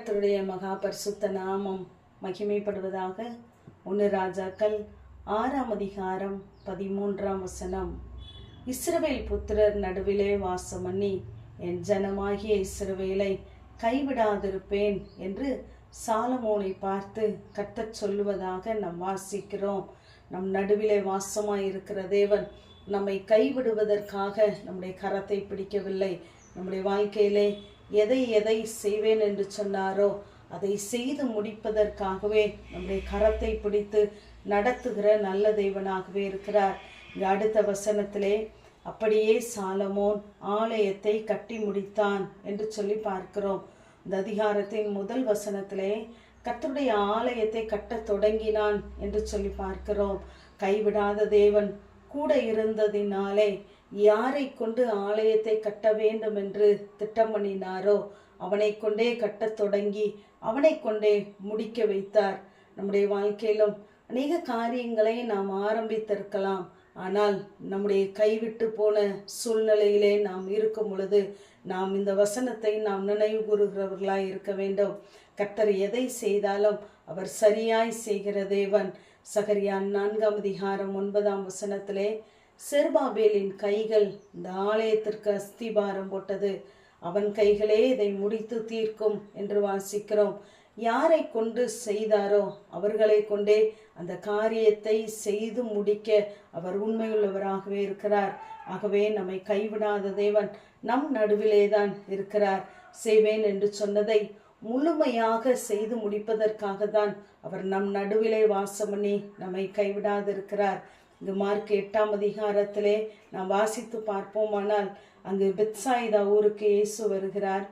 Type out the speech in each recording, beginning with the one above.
கர்த்தருடைய மகா பரிசுத்த நாமம் மகிமைப்படுவதாக. 1 ராஜாக்கள் 6ஆம் அதிகாரம் 13ஆம் வசனம். இஸ்ரவேல் புத்திரர் நடுவிலே வாசம் பண்ணி என் ஜனமாகிய இஸ்ரவேலை கைவிடாதிருப்பேன் என்று சாலமோனை பார்த்து கர்த்தர் சொல்லுவதாக நாம் வாசிக்கிறோம். நம் நடுவிலே வாசமாய் இருக்கிற தேவன் நம்மை கைவிடுவதற்காக நம்முடைய கரத்தை பிடிக்கவில்லை. நம்முடைய வாழ்க்கையிலே எதை செய்வேன் என்று சொன்னாரோ அதை செய்து முடிப்பதற்காகவே நம்முடைய கரத்தை பிடித்து நடத்துகிற நல்ல தேவனாகவே இருக்கிறார். இங்கே அடுத்த வசனத்திலே அப்படியே சாலமோன் ஆலயத்தை கட்டி முடித்தான் என்று சொல்லி பார்க்கிறோம். இந்த அதிகாரத்தின் முதல் வசனத்திலே கர்த்தருடைய ஆலயத்தை கட்டத் தொடங்கினான் என்று சொல்லி பார்க்கிறோம். கைவிடாத தேவன் கூட இருந்ததினாலே யாரை கொண்டு ஆலயத்தை கட்ட வேண்டும் என்று திட்டம் பண்ணினாரோ அவனை கொண்டே கட்டத் தொடங்கி அவனை கொண்டே முடிக்க வைத்தார். நம்முடைய வாழ்க்கையிலும் அநேக காரியங்களை நாம் ஆரம்பித்திருக்கலாம். ஆனால் நம்முடைய கைவிட்டு போன சூழ்நிலையிலே நாம் இருக்கும் பொழுது நாம் இந்த வசனத்தை நாம் நினைவு கூறுகிறவர்களாய் இருக்க வேண்டும். கர்த்தர் எதை செய்தாலும் அவர் சரியாய் செய்கிற தேவன். சகரியா 4ஆம் அதிகாரம் 9ஆம் வசனத்திலே செருபாபேலின் கைகள் இந்த ஆலயத்திற்கு அஸ்திபாரம் போட்டது, அவன் கைகளே இதை முடித்து தீர்க்கும் என்று வாசிக்கிறோம். யாரை கொண்டு செய்தாரோ அவர்களை கொண்டே அந்த காரியத்தை செய்து முடிக்க அவர் உண்மையுள்ளவராகவே இருக்கிறார். ஆகவே நம்மை கைவிடாத தேவன் நம் நடுவிலே தான் இருக்கிறார். செய்வேன் என்று சொன்னதை முழுமையாக செய்து முடிப்பதற்காக தான் அவர் நம் நடுவிலே வாசம் பண்ணி நம்மை கைவிடாதிருக்கிறார். இங்கு மார்க் 8ஆம் அதிகாரத்திலே நாம் வாசித்து பார்ப்போமானால் அங்கு பெத்சாயிதா ஊருக்கு இயேசு வருகிறார்.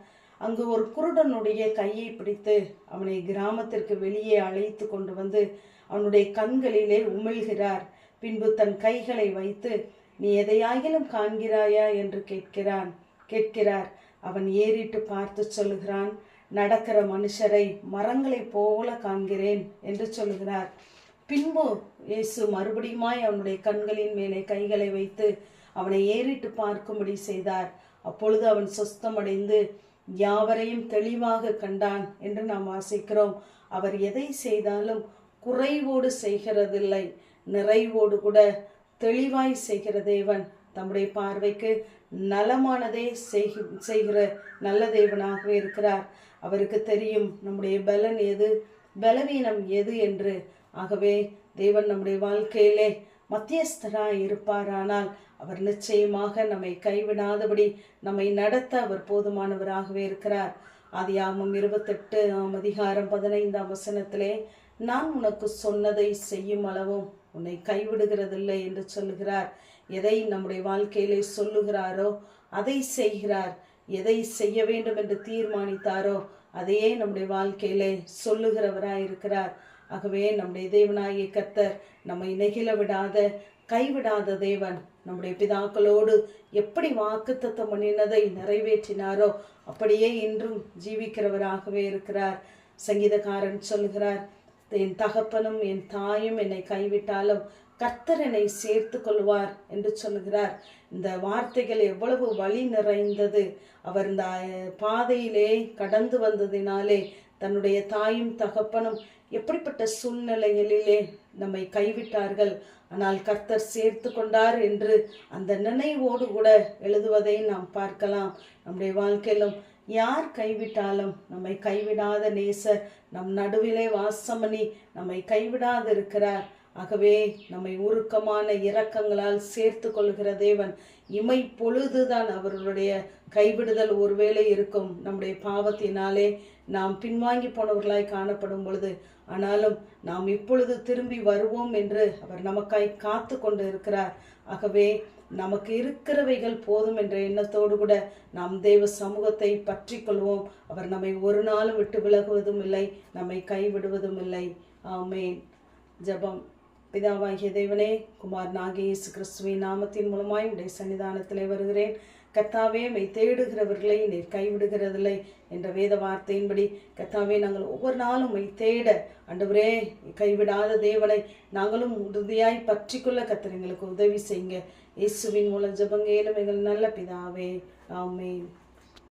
அங்கு ஒரு குருடனுடைய கையை பிடித்து அவனை கிராமத்திற்கு வெளியே அழைத்து கொண்டு வந்து அவனுடைய கண்களிலே உமிழ்கிறார். பின்பு தன் கைகளை வைத்து நீ எதையாகிலும் காண்கிறாயா என்று கேட்கிறார். அவன் ஏறிட்டு பார்த்து சொல்லுகிறான், நடக்கிற மனுஷரை மரங்களைப் போல காண்கிறேன் என்று சொல்லுகிறார். பின்பு இயேசு மறுபடியுமாய் அவனுடைய கண்களின் மேலே கைகளை வைத்து அவனை ஏறிட்டு பார்க்கும்படி செய்தார். அப்பொழுது அவன் சொஸ்தமடைந்து யாவரையும் தெளிவாக கண்டான் என்று நாம் வாசிக்கிறோம். அவர் எதை செய்தாலும் குறைவோடு செய்கிறதில்லை, நிறைவோடு கூட தெளிவாய் செய்கிற தேவன். தம்முடைய பார்வைக்கு நலமானதே செய்கிற நல்ல தேவனாகவே இருக்கிறார். அவருக்கு தெரியும் நம்முடைய பலன் எது, பலவீனம் எது என்று. ஆகவே தேவன் நம்முடைய வாழ்க்கையிலே மத்தியஸ்தராய் இருப்பாரானால் அவர் நிச்சயமாக நம்மை கைவிடாதபடி நம்மை நடத்த அவர் போதுமானவராகவே இருக்கிறார். ஆதியாகமம் 28ஆம் அதிகாரம் 15ஆம் வசனத்திலே நான் உனக்கு சொன்னதை செய்யும் அளவும் உன்னை கைவிடுகிறதில்லை என்று சொல்லுகிறார். எதை நம்முடைய வாழ்க்கையிலே சொல்லுகிறாரோ அதை செய்கிறார். எதை செய்ய வேண்டும் என்று தீர்மானித்தாரோ அதையே நம்முடைய வாழ்க்கையிலே சொல்லுகிறவராய் இருக்கிறார். ஆகவே நம்முடைய தேவனாகிய கர்த்தர் நம்மை நெகிழ விடாத கைவிடாத தேவன். நம்முடைய பிதாக்களோடு எப்படி வாக்குத்தத்தம் பண்ணினதை நிறைவேற்றினாரோ அப்படியே இன்றும் ஜீவிக்கிறவராகவே இருக்கிறார். சங்கீதக்காரன் சொல்கிறார், என் தகப்பனும் என் தாயும் என்னை கைவிட்டாலும் கர்த்தர் என்னை சேர்த்து கொள்வார் என்று சொல்லுகிறார். இந்த வார்த்தைகள் எவ்வளவு வழி நிறைந்தது. அவர் இந்த பாதையிலே கடந்து வந்ததினாலே தன்னுடைய தாயும் தகப்பனும் எப்படிப்பட்ட சூழ்நிலைகளிலே நம்மை கைவிட்டார்கள், ஆனால் கர்த்தர் சேர்த்து கொண்டார் என்று அந்த நினைவோடு கூட எழுதுவதை நாம் பார்க்கலாம். நம்முடைய வாழ்க்கையிலும் யார் கைவிட்டாலும் நம்மை கைவிடாத நேசர் நம் நடுவிலே வாசம் பண்ணி நம்மை கைவிடாது இருக்கிறார். ஆகவே நம்மை உருக்கமான இரக்கங்களால் சேர்த்து கொள்கிற தேவன். இமை பொழுதுதான் அவர்களுடைய கைவிடுதல் ஒருவேளை இருக்கும், நம்முடைய பாவத்தினாலே நாம் பின்வாங்கி போனவர்களாய் காணப்படும் பொழுது. ஆனாலும் நாம் இப்பொழுது திரும்பி வருவோம் என்று அவர் நமக்காய் காத்து கொண்டு இருக்கிறார். ஆகவே நமக்கு இருக்கிறவைகள் போதும் என்ற எண்ணத்தோடு கூட நாம் தேவ சமூகத்தை பற்றி கொள்வோம். அவர் நம்மை ஒரு நாளும் விட்டு விலகுவதும் இல்லை, நம்மை கைவிடுவதும் இல்லை. ஆமென். ஜெபம். பிதாவாகிய தேவனே, குமாரனாகிய இயேசு கிறிஸ்துவின் நாமத்தின் மூலமாய் உடைய சன்னிதானத்திலே வருகிறேன். கர்த்தாவே, மை தேடுகிறவர்களை நீர் கைவிடுகிறதில்லை என்ற வேத வார்த்தையின்படி கர்த்தாவே, நாங்கள் ஒவ்வொரு நாளும் மை தேட ஆண்டவரே கைவிடாத தேவனை நாங்களும் உறுதியாய் பற்றி கொள்ள கர்த்தர் எங்களுக்கு உதவி செய்யுங்க. இயேசுவின் மூலம் ஜெபங்கேலும் எங்கள் நல்ல பிதாவே. ஆமென்.